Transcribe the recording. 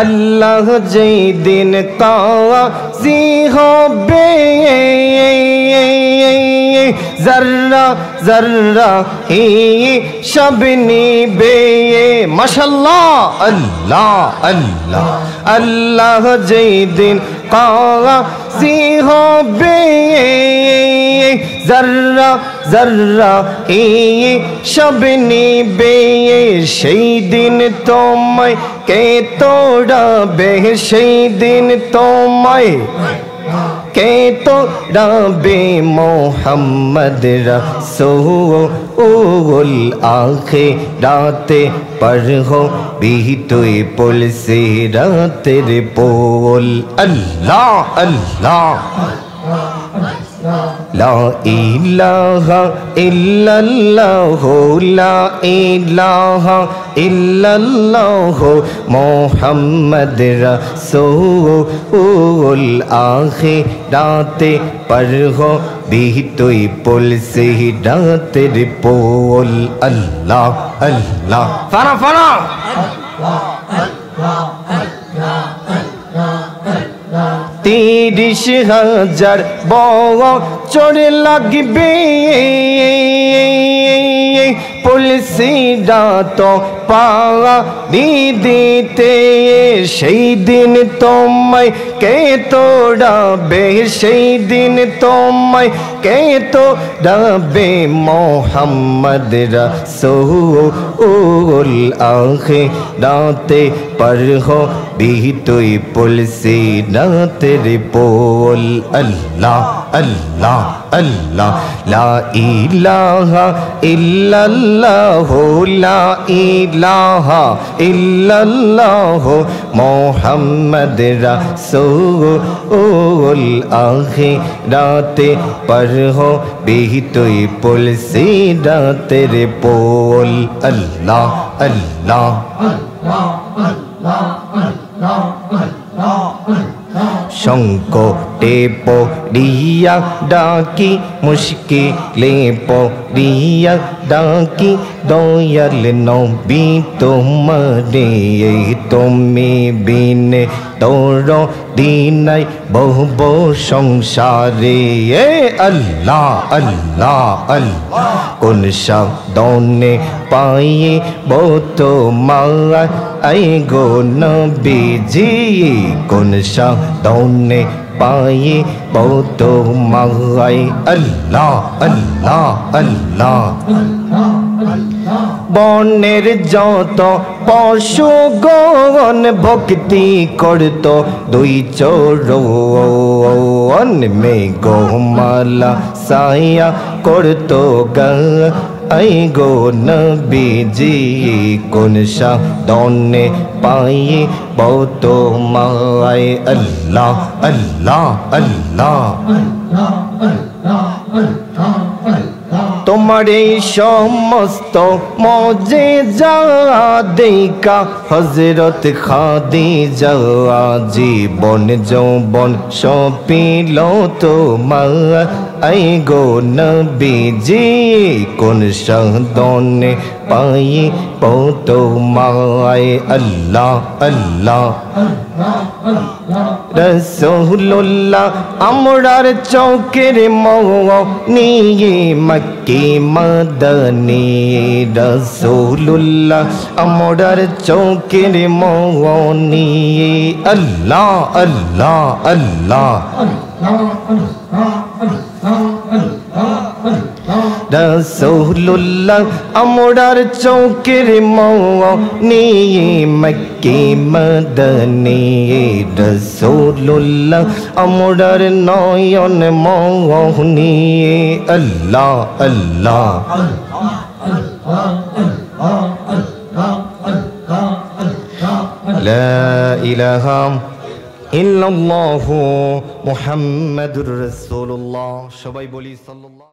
আল্লাহ যেই দিন কাজী হবে জর্রা জর্রা হিসাব নিবে মাশাআল্লাহ আল্লাহ আল্লাহ আল্লাহ যেই দিন কাজী হবে জর্রা জর্রা হিসাব নিবে সেই দিন তোমায় কে তোড়াবে সেই দিন তোমায় কে তোড়াবে মোহাম্মদ রসূল আখিরাতে पर हो भी तो पुल से रातेर पोल अल्लाह अल्लाह ला इलाहा इल्लल्लाह ला इलाहा इल्लल्लाह मोहम्मद रसूल आखिराते पर हो भी तो पुल से रातेर पोल अल्लाह अल्लाह फाना फाना तीरिश हजार बछर लागबे पुलिसरा तो पारी दिते সেই দিন তোমায় কে তোড়াবে সেই দিন তোমায় কে তোড়াবে মোহাম্মদ রসূল আখিরাতে पर हो भी तो पुलिसी रातेर पोल अल्लाह अल्लाह अल्लाह ला इलाहा इल्लल्लाह ला इलाहा इल्लल्लाह मोहम्मद रसूल आखिराते पर हो भी तो पुलिसी रातेर पोल अल्लाह अल्लाह সংকটে পড়িয়া ডাকি মুশকিলে পড়িয়া ডাকি দয়াল নবী তোমারে তুমি বিনে তোর দিনাই বহুব সংসারে আল্লাহ আল্লাহ আল্লাহ কোন সাধনে পায়ে তোমার আই গো নবীজি কোন সাধনে পায়ে তোমার আল্লাহ আল্লাহ আল্লাহ বনের যত পশুগণ ভক্তি করত দুই চরণ মেঘমালা ছায়া করত আই গো নবীজি কোন সাধনে পায়ে তোমায় আল্লাহ আল্লাহ আল্লাহ তোমার এই সমস্ত মজেজা দেখা হযরত খাদিজা জীবন যৌবন সপিল তোমার আই গো নবীজি কোন সাধনে পায়ে তোমায় আল্লাহ আল্লাহ রসূলুল্লাহ আমরার চৌকের মনি মক্কি মদনী রসূলুল্লাহ আমরার চৌকের মনি আল্লাহ আল্লাহ আল্লাহ রসূলুল্লাহ আমরার চৌকের মনি মক্কি মদনী রসূলুল্লাহ আমরার নয়ন মোহনী আল্লাহ আল্লাহ লা ইলাহা ইল্লাল্লাহু মুহাম্মাদুর রাসূলুল্লাহ সবাই বলি সাল্লাল্লাহু